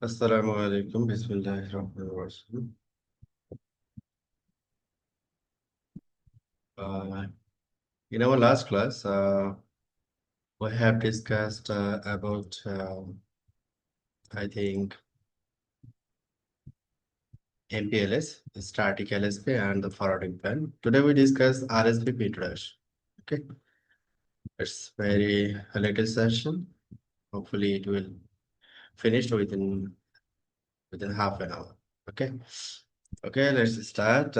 Assalamu alaikum. Bismillahirrahmanirrahim. Uh, in our last class, we have discussed about, I think, MPLS, static LSP, and the forwarding plan. Today we discuss RSVP introduction. Okay, it's very a little session. Hopefully, it will finish within half an hour. Okay. Okay, let's start.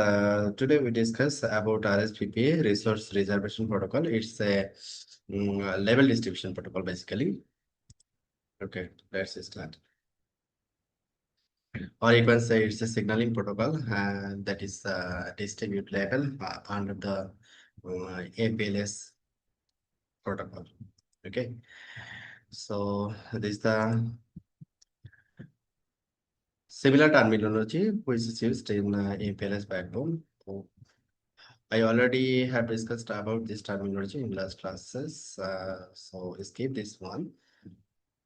Today we discuss about RSVP, Resource Reservation Protocol. It's a level distribution protocol, basically. Okay, let's start. Or you can say it's a signaling protocol, and that is distribute level under the MPLS protocol. Okay, so this is the similar terminology which is used in MPLS backbone. I already have discussed about this terminology in last classes, so skip this one.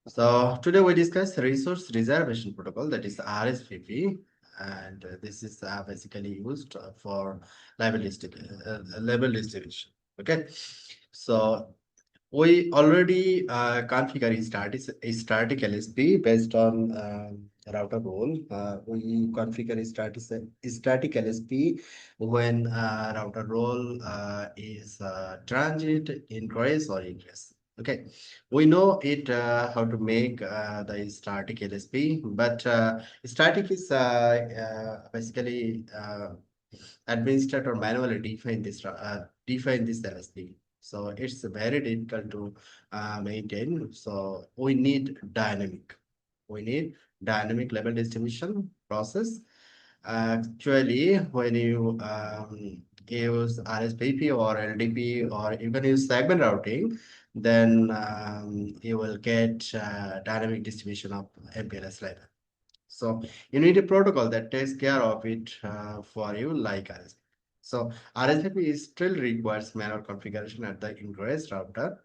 So today we discuss resource reservation protocol, that is RSVP, and this is basically used for level distribution. Okay, so we already configure a static LSP based on router role. We configure a static LSP when router role is transit, ingress, or egress. Okay, we know it how to make the static LSP, but static is basically administered or manually define this LSP. So it's very difficult to maintain. So we need dynamic. We need dynamic level distribution process. Actually, when you use RSVP or LDP or even use segment routing, then you will get dynamic distribution of MPLS level. So you need a protocol that takes care of it for you, like RSVP. So RSVP still requires manual configuration at the ingress router.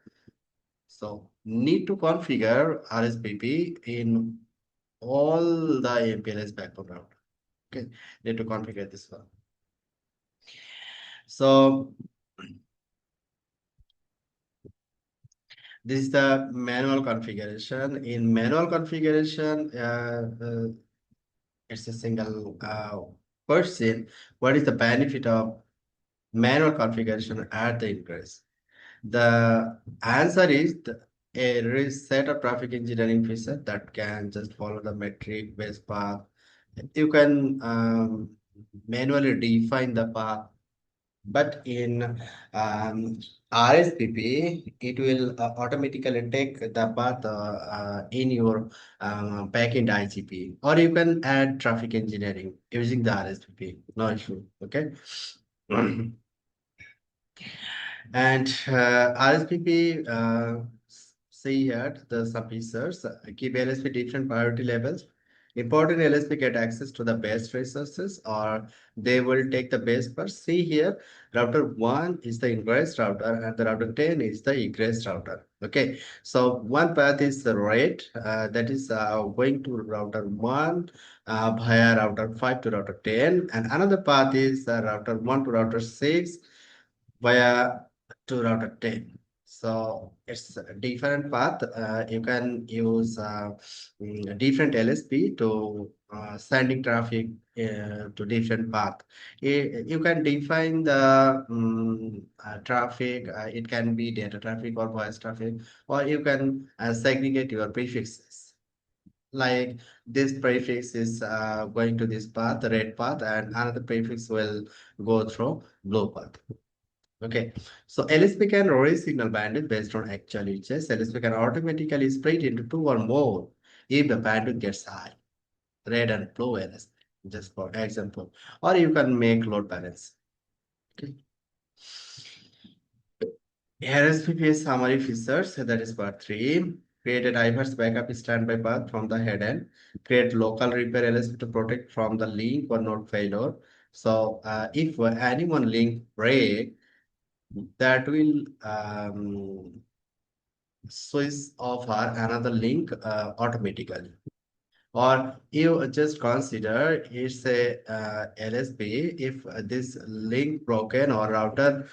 So need to configure RSVP in all the MPLS backbone router. Okay, need to configure this one. So this is the manual configuration. In manual configuration, it's a single person. What is the benefit of manual configuration at the ingress? The answer is a set of traffic engineering feature that can just follow the metric based path. You can manually define the path, but in RSVP, it will automatically take the path in your backend IGP, or you can add traffic engineering using the RSVP. No issue. Okay. And RSVP, see here the sub-features, keep LSP different priority levels. Important LSP get access to the best resources, or they will take the best first. See here, router 1 is the ingress router and the router 10 is the egress router. Okay, so one path is the red, that is going to router 1 via router 5 to router 10, and another path is router 1 to router 6 via to router 10. So it's a different path. You can use different LSP to sending traffic to different path. You can define the traffic. It can be data traffic or voice traffic, or you can segregate your prefixes. Like this prefix is going to this path, the red path, and another prefix will go through blue path. Okay, so LSP can raise signal bandwidth based on actual uses. LSP can automatically split into two or more if the bandwidth gets high. Red and blue LSP, just for example. Or you can make load balance. Okay. RSVP summary features, that is part 3. Create a diverse backup standby path from the head end. Create local repair LSP to protect from the link or node failure. So if any one link break, that will switch off or another link automatically. Or you just consider it's a LSP. If this link broken or router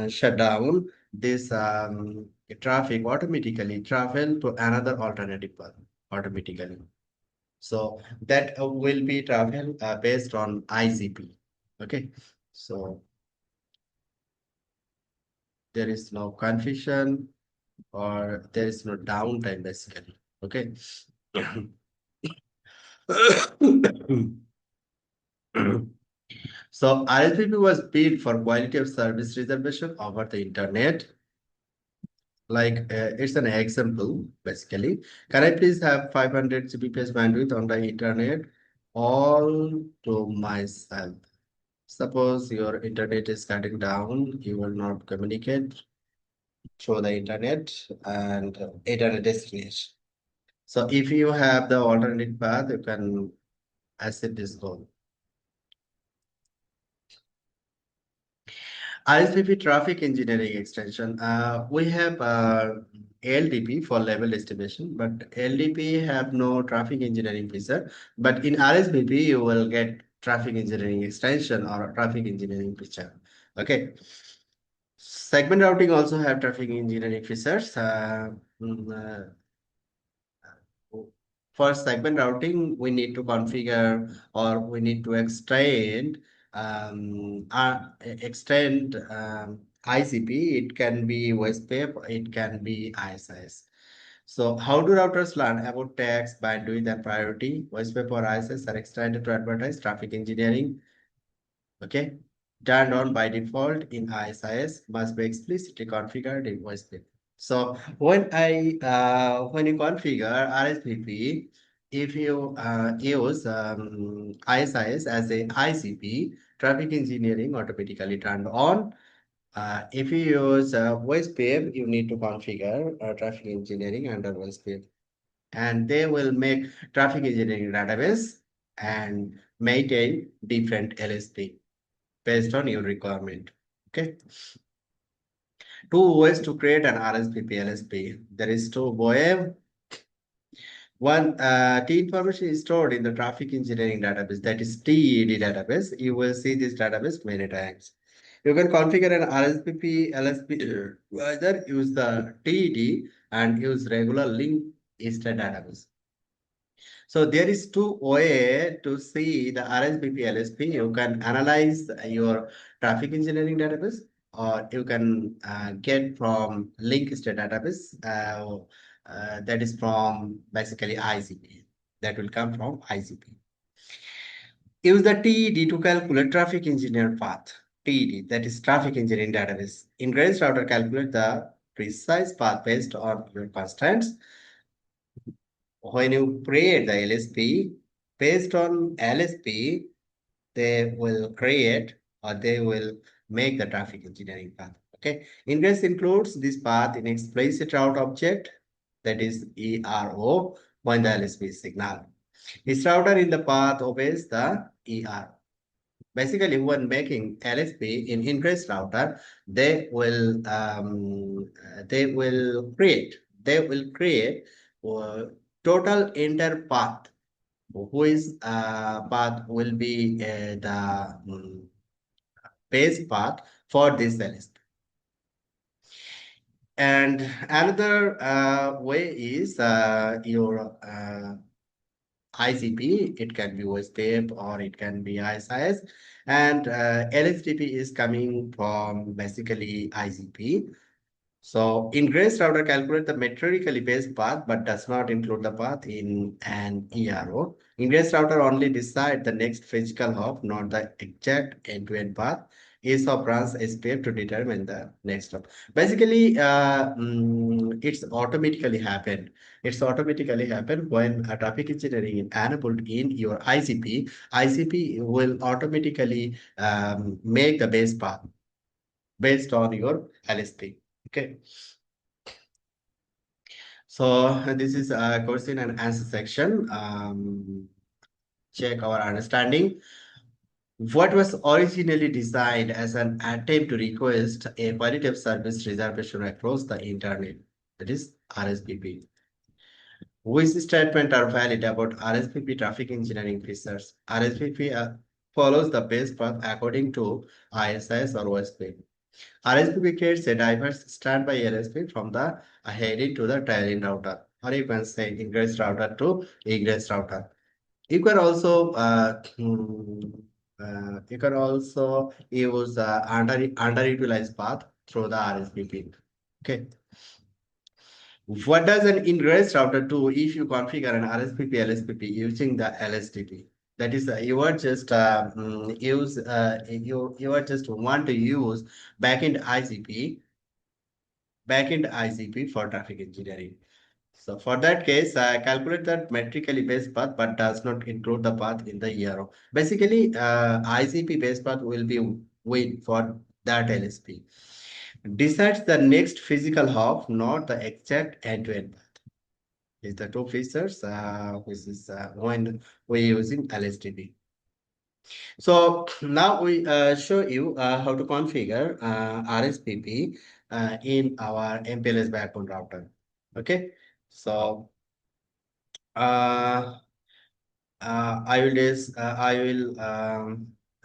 shut down, this traffic automatically travel to another alternative path automatically. So that will be travel based on ICP. Okay. So there is no confusion or there is no downtime basically. Okay. So RSVP was built for quality of service reservation over the internet. Like it's an example basically. Can I please have 500 Gbps bandwidth on the internet all to myself? Suppose your internet is cutting down, you will not communicate through the internet and internet destination. So if you have the alternate path, you can accept this goal. RSVP traffic engineering extension. We have LDP for level estimation, but LDP have no traffic engineering feature. But in RSVP, you will get traffic engineering extension or traffic engineering feature. Okay. Segment routing also have traffic engineering features. Mm, uh, for segment routing, we need to configure or we need to extend ICP. It can be WSPF, it can be ISIS. So how do routers learn about tags, bandwidth, and priority? WSPF or ISIS are extended to advertise traffic engineering. Okay, turned on by default in ISIS, must be explicitly configured in WSPF. So when you configure RSVP, if you use ISIS as a ICP, traffic engineering automatically turned on. If you use WSPF, you need to configure traffic engineering under WSPF, and they will make traffic engineering database and maintain different LSP based on your requirement. Okay. Two ways to create an RSVP LSP. There is two way. One, T information is stored in the traffic engineering database, that is TED database. You will see this database many times. You can configure an RSVP LSP, either use the TED and use regular link instead database. So there is two way to see the RSVP LSP. You can analyze your traffic engineering database, or you can get from linked state database. That is from basically ICP. That will come from ICP. Use the TED to calculate traffic engineer path. TED, that is traffic engineering database. Ingress router calculate the precise path based on your constraints. When you create the LSP, based on LSP, they will create or they will make the traffic engineering path. Okay. Ingress includes this path in explicit route object, that is ERO, when the LSP is signal. This router in the path obeys the ERO. Basically, when making LSP in ingress router, they will create uh, total enter path, whose path will be the base path for this LSP. And another way is your ICP. It can be OSPF or it can be ISIS. And LSTP is coming from basically ICP. So ingress router calculate the metrically based path but does not include the path in an ERO. Ingress router only decide the next physical hop, not the exact end-to-end path. Is of runs SPF to determine the next hop. Basically, it's automatically happened. It's automatically happened when a traffic engineering is enabled in your ICP. ICP will automatically make the base path based on your LSP. Okay. So this is a question and answer section. Check our understanding. What was originally designed as an attempt to request a quality of service reservation across the internet, that is RSVP. Which statement are valid about RSVP traffic engineering features? RSVP follows the best path according to ISIS or OSP. RSVP creates a diverse standby LSP from the heading to the trailing router, or you can say ingress router to egress router. You can also use underutilized path through the RSVP. Okay. What does an ingress router do if you configure an RSVP LSPP using the LSTP? That is, you are just you are just want to use backend ICP for traffic engineering. So for that case, calculate that metrically based path, but does not include the path in the ERO. Basically, ICP based path will be wait for that LSP. Decides the next physical hop, not the exact end-to-end path. Is the two features, which is when we're using LSTP. So now we show you how to configure RSVP in our MPLS backbone router. Okay, so uh, I will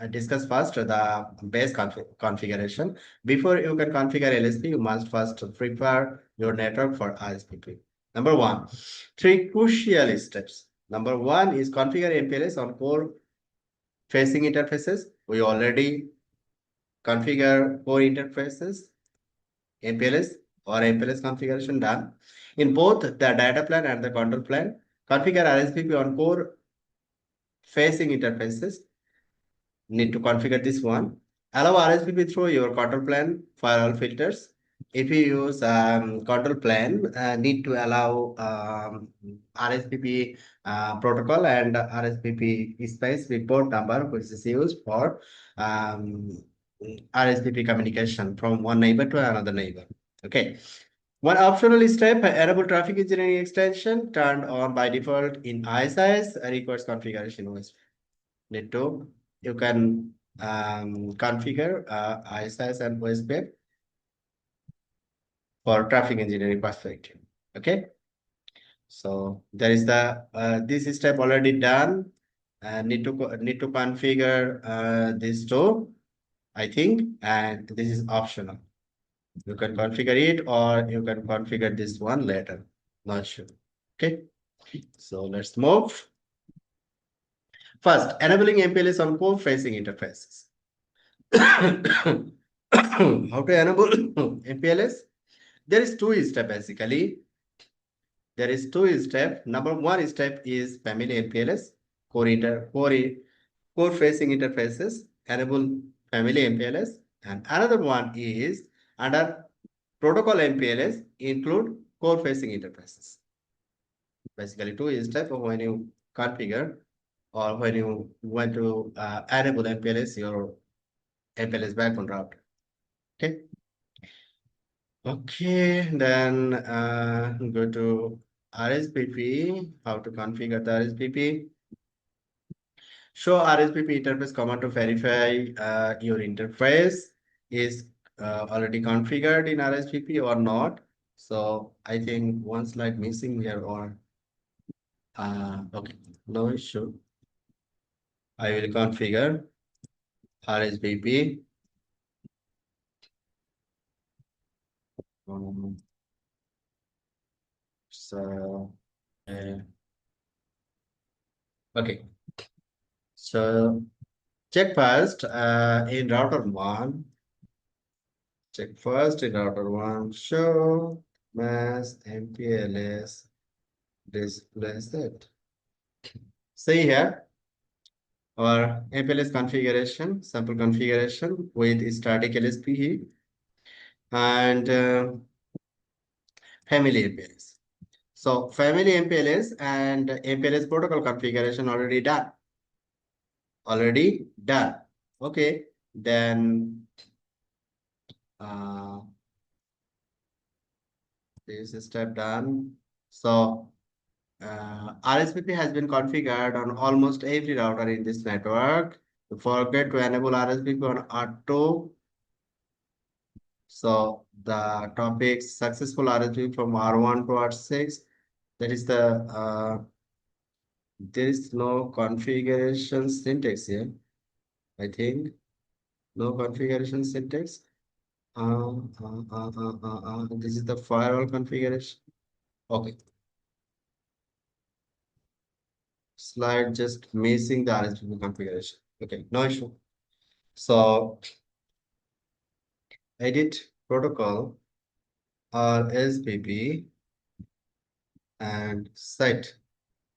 discuss first the base configuration. Before you can configure LSP, you must first prepare your network for RSVP. Number one, three crucial steps. Number one is configure MPLS on core facing interfaces. We already configure core interfaces, MPLS or MPLS configuration done. In both the data plan and the control plan, configure RSVP on core facing interfaces. Need to configure this one. Allow RSVP through your control plan firewall filters. If you use control plan, need to allow RSVP protocol and RSVP space with port number, which is used for RSVP communication from one neighbor to another neighbor. Okay. One optional step, enable traffic engineering extension turned on by default in ISIS requires configuration OSP. Need to you can configure ISIS and OSP for traffic engineering perspective. Okay, so there is the this step already done. Need to configure this too, I think, and this is optional. You can configure it or you can configure this one later. Not sure. Okay, so let's move. First, enabling MPLS on core-facing interfaces. How to enable MPLS? There is two step basically. There is two step. Number one step is family MPLS, core facing interfaces, enable family MPLS. And another one is under protocol MPLS, include core facing interfaces. Basically two step when you configure or when you want to enable MPLS, your MPLS backbone router. Okay. Okay, then go to RSVP, how to configure the RSVP. Show RSVP interface command to verify your interface is already configured in RSVP or not. So I think one slide missing here or okay, no issue. I will configure RSVP. So okay, so check first in router one. Check first in router one. Show mass MPLS display set. See here our MPLS configuration, sample configuration with static LSP and family MPLS. So family MPLS and MPLS protocol configuration already done. Already done. Okay, then this step done. So RSVP has been configured on almost every router in this network. Forget to enable RSVP on R2. So the topics successful RSVP from R1 to R6. That is there is no configuration syntax here. I think no configuration syntax. This is the firewall configuration. Okay, slide just missing the RSVP configuration. Okay, no issue. So edit protocol RSVP and set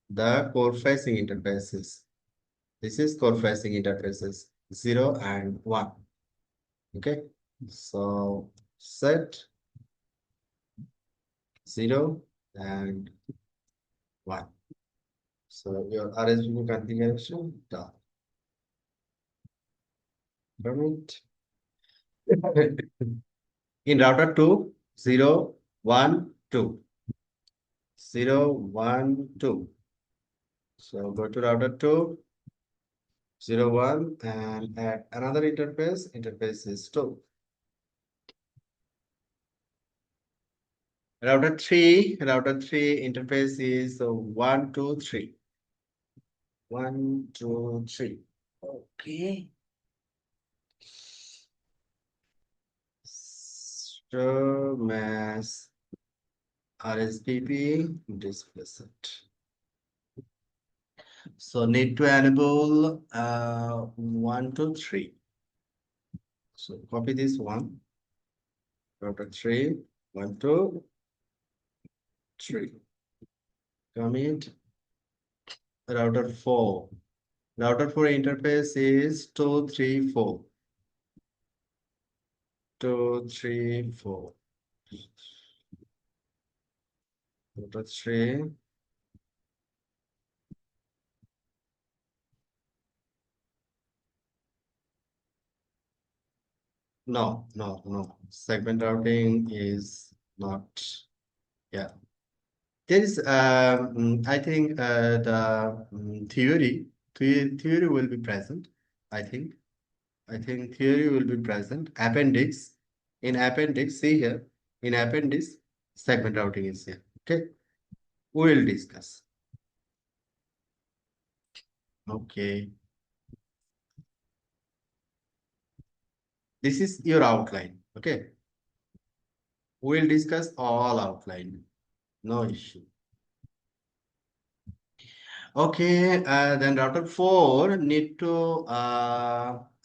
the core facing interfaces. This is core facing interfaces 0 and 1. Okay, so set 0 and 1. So your RSVP configuration done. Permit. In router 2, 0, 1, 2. 0, 1, 2. So go to router 2, 0, 1, and add another interface. Interface is 2. Router 3 interface is 1, 2, 3. 1, 2, 3. Okay. So mass RSVP display set. So need to enable 1, 2, 3. So copy this one. Router 3, 1, 2, 3. Commit router 4. Router 4 interface is 2, 3, 4. 2, 3, 4. Router 3. No. Segment routing is not. Yeah. There is, I think the theory will be present. I think. I think theory will be present. Appendix. In appendix, see here. In appendix, segment routing is here. Okay. We will discuss. Okay. This is your outline. Okay. We will discuss all outline. No issue. Okay. Then router 4 need to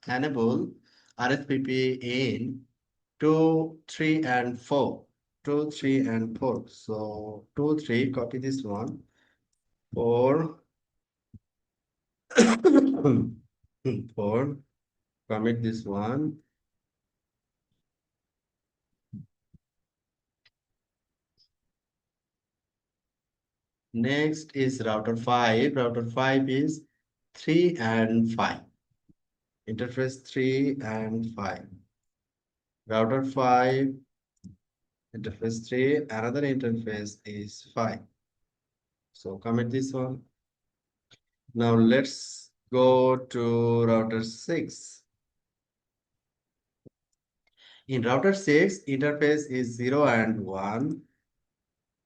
enable RSVP in 2, 3, and 4. 2, 3, and 4. So 2, 3, copy this one. 4. 4. Commit this one. Next is router 5. Router 5 is 3 and 5. Interface 3 and 5. Router 5, interface 3, another interface is 5. So commit this one. Now let's go to router 6. In router 6, interface is 0 and 1.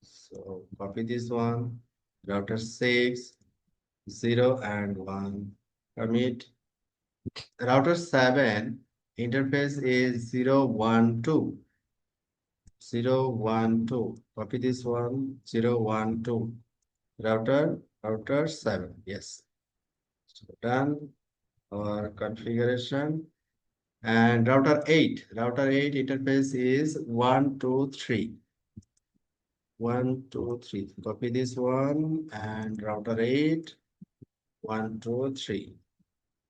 So copy this one. Router 6, 0 and 1. Commit. Router 7, interface is 0, 1, 2. 0, 1, 2. Copy this one. 0, 1, 2. Router 7. Yes. So done our configuration. And router 8. Router 8 interface is 1, 2, 3. 1, 2, 3. Copy this one and router 8. 1, 2, 3.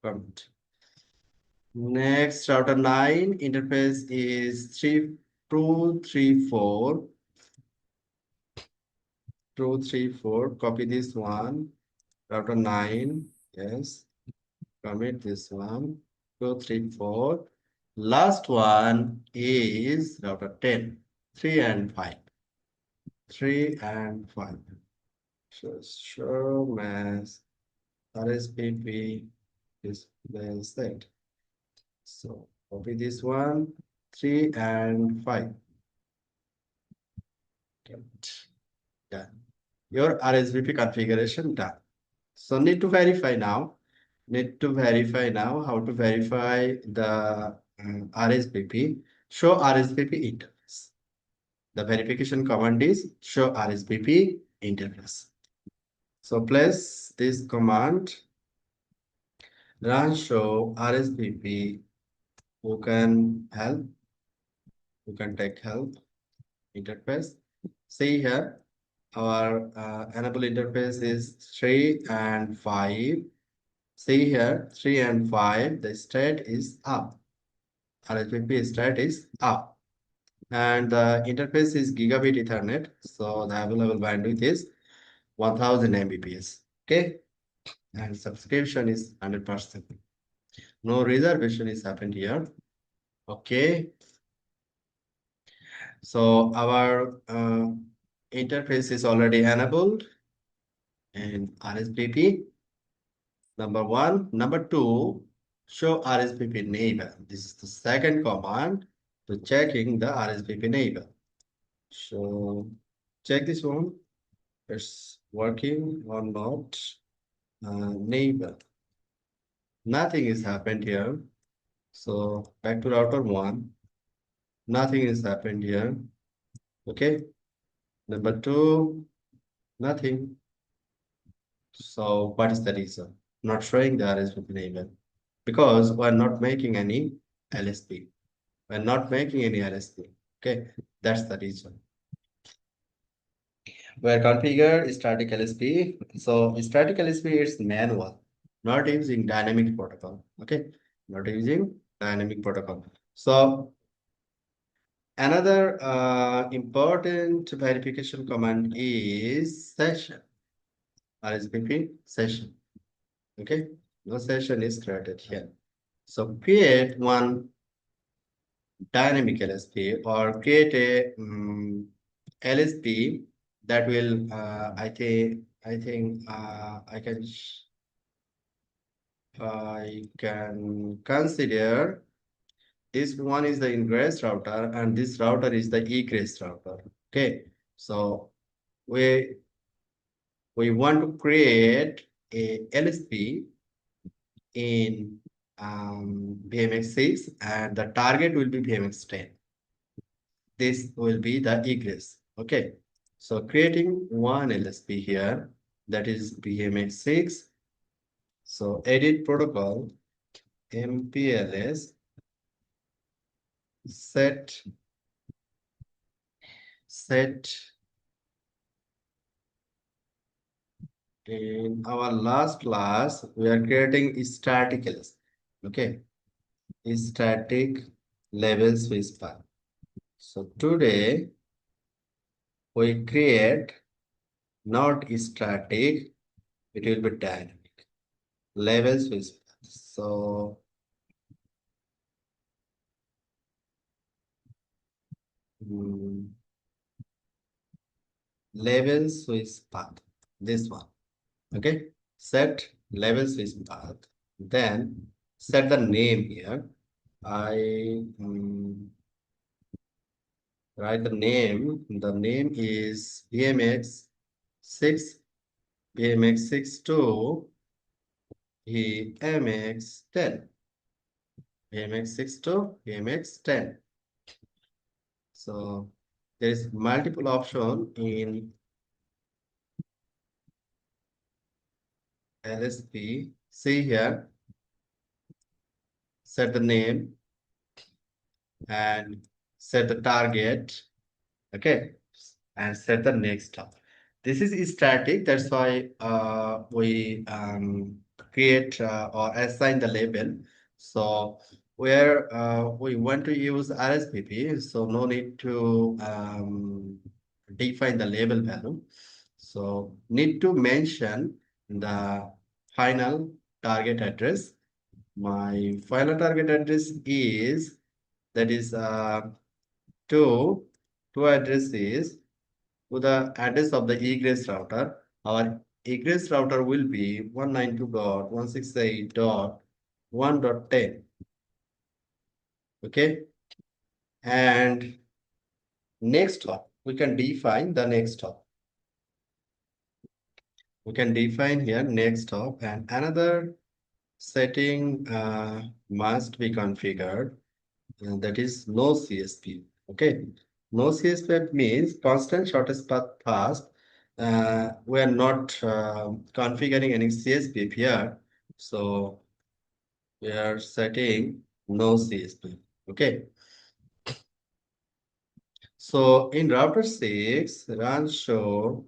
Commit. Next, router 9 interface is 3, 2, 3, 4. 2, 3, 4. Copy this one. Router 9. Yes. Commit this one. 2, 3, 4. Last one is router 10. 3 and 5. 3 and 5. So show mass RSVP display set. So copy this one, 3 and 5. Done. your RSVP configuration done. So need to verify now. How to verify the RSVP. Show RSVP interface. The verification command is show RSVP interface. So place this command, run show RSVP. Who can help? Who can take help? Interface. See here, our enable interface is 3 and 5. See here, 3 and 5, the state is up. RSVP state is up. And the interface is gigabit Ethernet. So the available bandwidth is 1000 Mbps. Okay. And subscription is 100%. No reservation is happened here. Okay. So our interface is already enabled in RSVP. Number one. Number two, show RSVP neighbor. This is the second command to checking the RSVP neighbor. So check this one. It's working or not. Neighbor. Nothing is happened here. So back to router one. Nothing is happened here. Okay. Number two, nothing. So what is the reason? Not showing the RSVP neighbor. Because we're not making any LSP. We're not making any LSP. Okay. That's the reason. Where configure static LSP. So static LSP is manual, not using dynamic protocol. Okay, not using dynamic protocol. So another important verification command is session. RSVP session. Okay, no session is created here. So create one dynamic LSP or create a LSP that will I can consider this one is the ingress router and this router is the egress router. Okay, so we want to create a LSP in BMX6 and the target will be BMX10. This will be the egress. Okay, so creating one LSP here, that is BMX6. So edit protocol MPLS set in our last class we are creating static LSP. Okay, static level switch path. So today we create not static, it will be dynamic level switch path. So level switch path, this one. Okay, set level switch path, then set the name here. I write the name. The name is BMX6, BMX6 to BMX10, BMX6 to BMX10. So there is multiple option in LSP. See here, set the name and set the target. Okay, and set the next up. This is static, that's why we create or assign the label. So where we want to use RSVP, so no need to define the label value. So need to mention the final target address. My final target address is, that is two addresses to the address of the egress router. Our egress router will be 192.168.1.10. Okay, and next hop, we can define the next hop. We can define here next hop, and another setting must be configured, that is no CSP. Okay, no CSP means constant shortest path fast. We are not configuring any CSP here, so we are setting no CSP. Okay, so in router 6, run show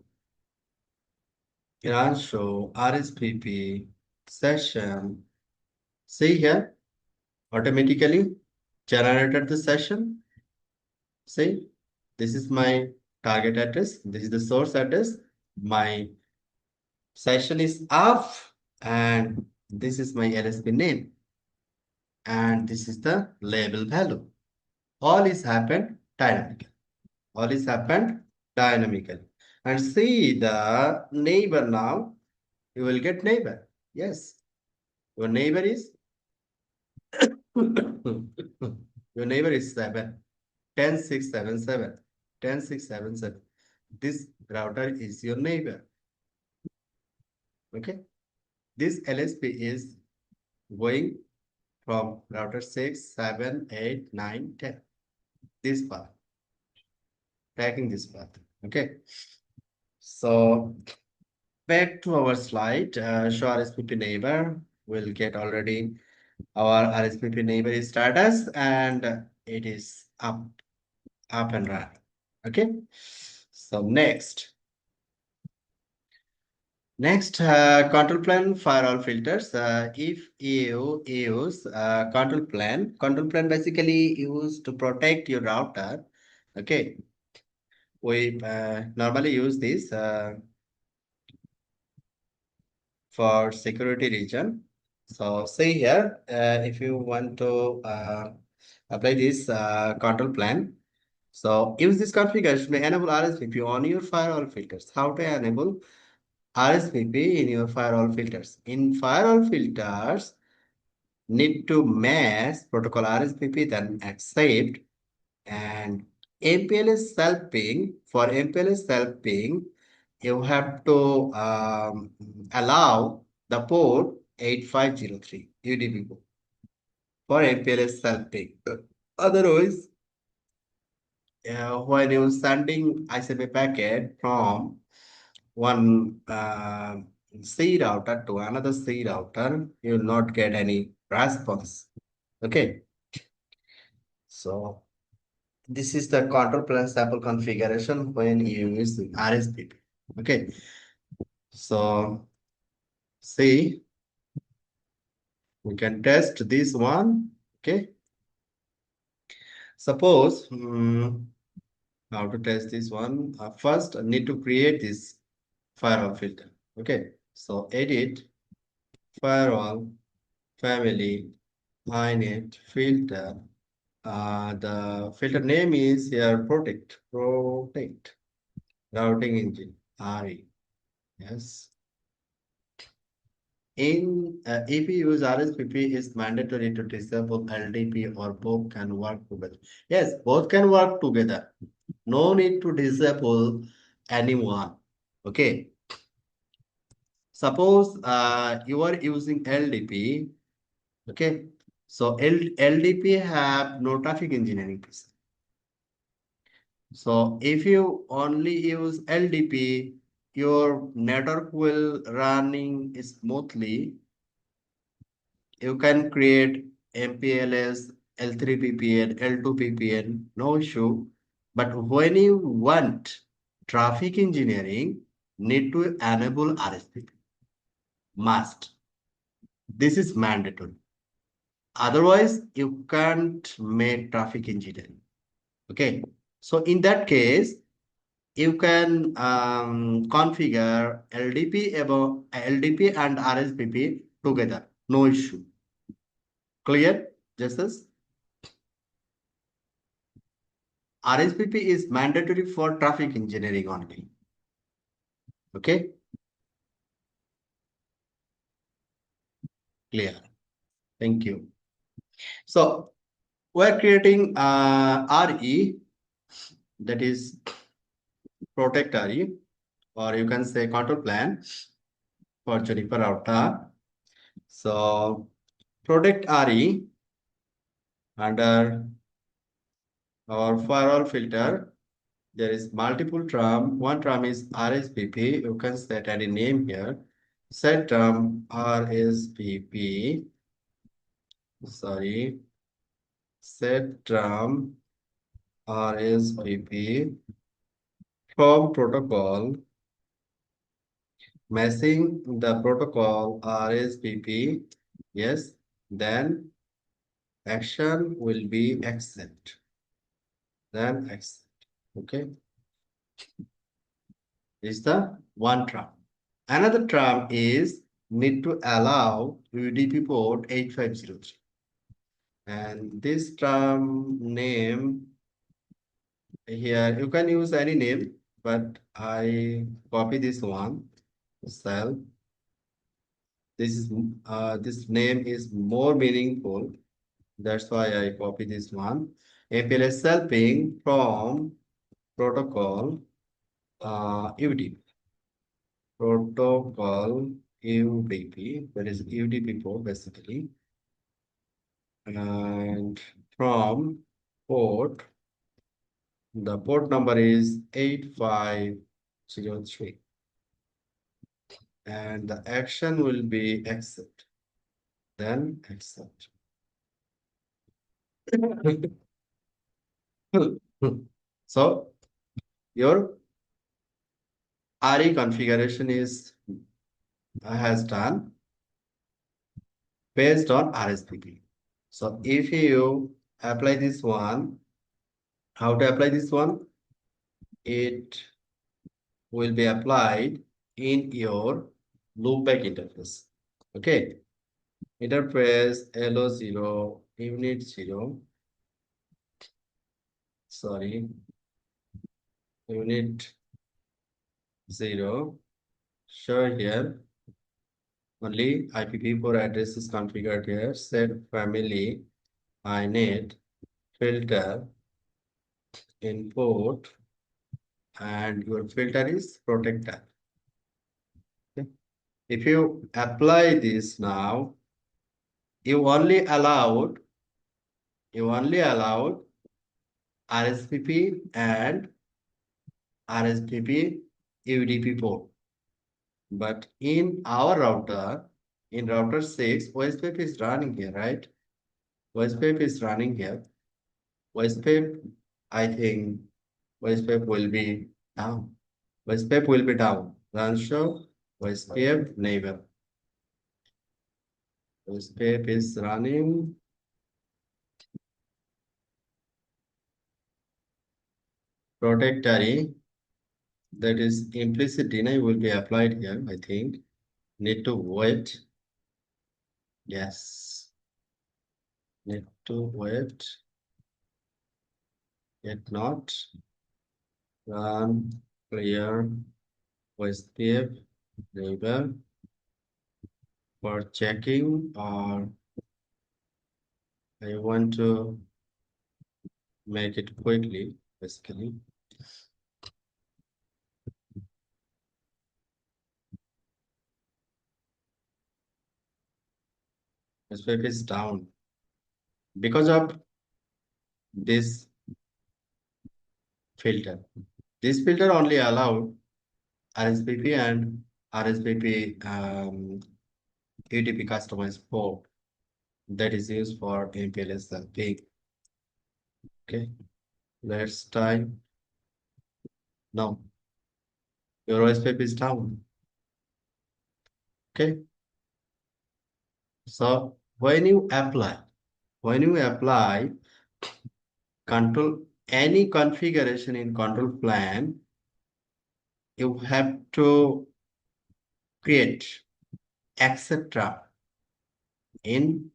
RSVP session. See here, automatically generated the session. See, this is my target address. This is the source address. My session is off, and this is my LSP name, and this is the label value. All is happened dynamically. All is happened dynamically. And see the neighbor now. You will get neighbor. Yes, your neighbor is your neighbor is 10,677. 10,677. This router is your neighbor. Okay. This LSP is going from router 6, 7, 8, 9, 10. This path. Tracking this path. Okay. So back to our slide. Show RSVP neighbor. We'll get already our RSVP neighbor status, and it is up and running. Okay. So next, control plan firewall filters. If you use control plan basically used to protect your router. Okay, we normally use this for security reason. So see here, if you want to apply this control plan, so use this configuration to enable RSVP on your firewall filters. How to enable RSVP in your firewall filters? In firewall filters, need to match protocol RSVP, then accept, and MPLS self ping. For MPLS self ping, you have to allow the port 8503 UDP port for MPLS self ping. Otherwise, when you're sending ICP packet from one C router to another C router, you will not get any response. Okay, so this is the control plan sample configuration when you use RSVP. Okay, so see, we can test this one. Okay, suppose how to test this one. First, I need to create this firewall filter. Okay, so edit firewall family inet filter. The filter name is here protect routing engine RE. Yes. If you use RSVP, is mandatory to disable LDP, or both can work together. Yes, both can work together. No need to disable anyone. Okay. Suppose you are using LDP. Okay. So LDP have no traffic engineering piece. So if you only use LDP, your network will running smoothly. You can create MPLS, L3 PPN, L2 PPN, no issue. But when you want traffic engineering, need to enable RSVP. Must. This is mandatory. Otherwise, you can't make traffic engineering. Okay. So in that case, you can configure LDP and RSVP together. No issue. Clear, Jesus? RSVP is mandatory for traffic engineering only. Okay? Clear. Thank you. So we're creating RE, that is protect RE, or you can say control plan. for Juniper router. So protect RE under our firewall filter. There is multiple term. One term is RSVP. You can set any name here. Set term RSVP. Sorry. Set term RSVP from protocol. Matching the protocol RSVP. Yes. Then action will be accept. Then accept. Okay. Is the one term. Another term is need to allow UDP port 8503. And this term name here, you can use any name, but I copy this one. Cell. This name is more meaningful. That's why I copy this one. MPLS cell ping from protocol UDP. Protocol UDP. That is UDP port basically. And from port, the port number is 8503. And the action will be accept. Then accept. So your RE configuration has done based on RSVP. So if you apply this one, how to apply this one? It will be applied in your loopback interface. Okay. Interface LO0 unit 0. Sorry. Unit 0. Show here. Only IPv4 address is configured here. Set family inet filter import and your filter is protector. Okay. If you apply this now, you only allowed RSVP and RSVP UDP port. But in our router, in router 6, OSPF is running here, right? OSPF is running here. OSPF, I think OSPF will be down. OSPF will be down. Run show OSPF neighbor. OSPF is running. Protectory. That is implicit deny will be applied here, I think. Need to wait. Yes. Need to wait. Yet not. Run clear OSPF neighbor for checking, or I want to make it quickly, basically. OSPF is down because of this filter. This filter only allowed RSVP and RSVP UDP customized port that is used for MPLS LP. Okay, let's type. Now, your OSPF is down. Okay, so when you apply control any configuration in control plan, you have to create etc in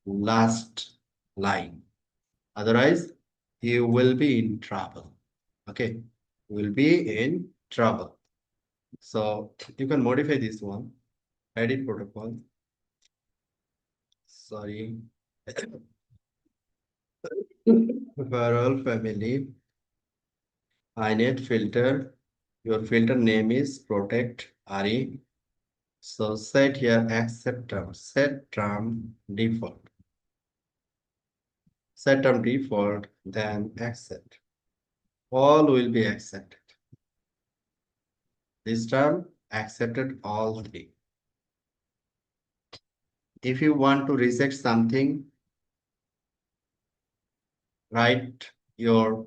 last line. Otherwise, you will be in trouble. Okay, you will be in trouble. So you can modify this one. Edit protocol. Sorry. Firewall family. inet filter. Your filter name is protect RE. So set here accept term, set term default, set term default, then accept. All will be accepted. This term accepted all three. If you want to reject something, write your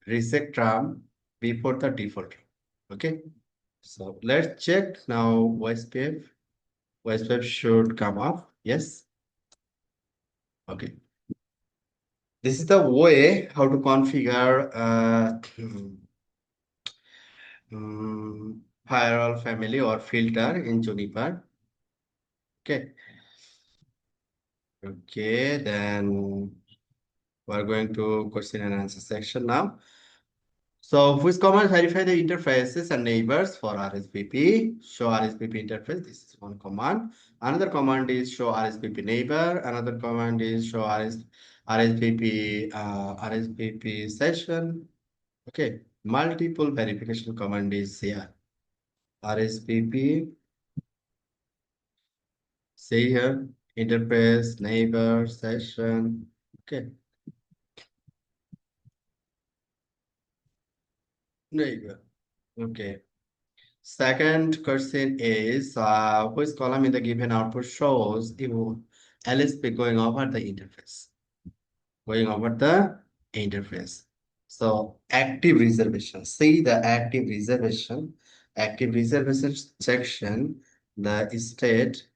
reject term before the default. Okay. So let's check now. voice should come up. Yes. Okay. This is the way how to configure firewall family or filter in Juniper. Okay. Okay. Then we're going to question and answer section now. So which command verify the interfaces and neighbors for RSVP? Show RSVP interface. This is one command. Another command is show RSVP neighbor. Another command is show RSVP session. Okay. Multiple verification command is here. RSVP. See here. Interface, neighbor, session. Okay. Neighbor. Okay. Second question is which column in the given output shows if LSP going over the interface? Going over the interface. So active reservation. See the active reservation. Active reservation section, the state,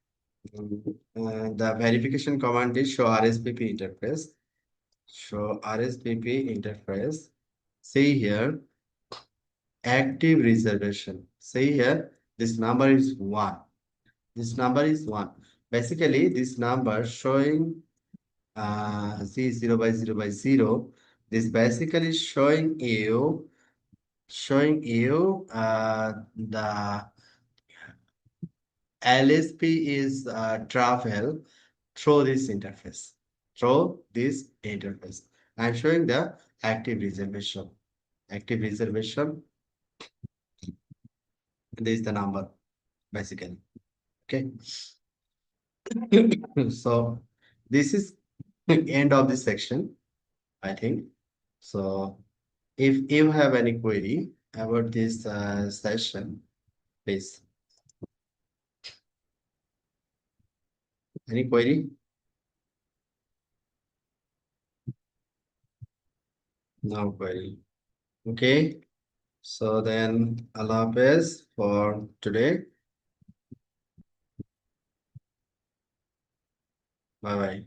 the verification command is show RSVP interface. Show RSVP interface. See here, active reservation. See here, this number is 1. This number is 1. Basically, this number showing C 0 by 0 by 0. This basically showing you the LSP is travel through this interface. Through this interface. I'm showing the active reservation. Active reservation. This is the number, basically. Okay. So this is the end of this section, I think. So if you have any query about this session, please. Any query? No query. Okay. So then Allah Hafiz for today. Bye bye.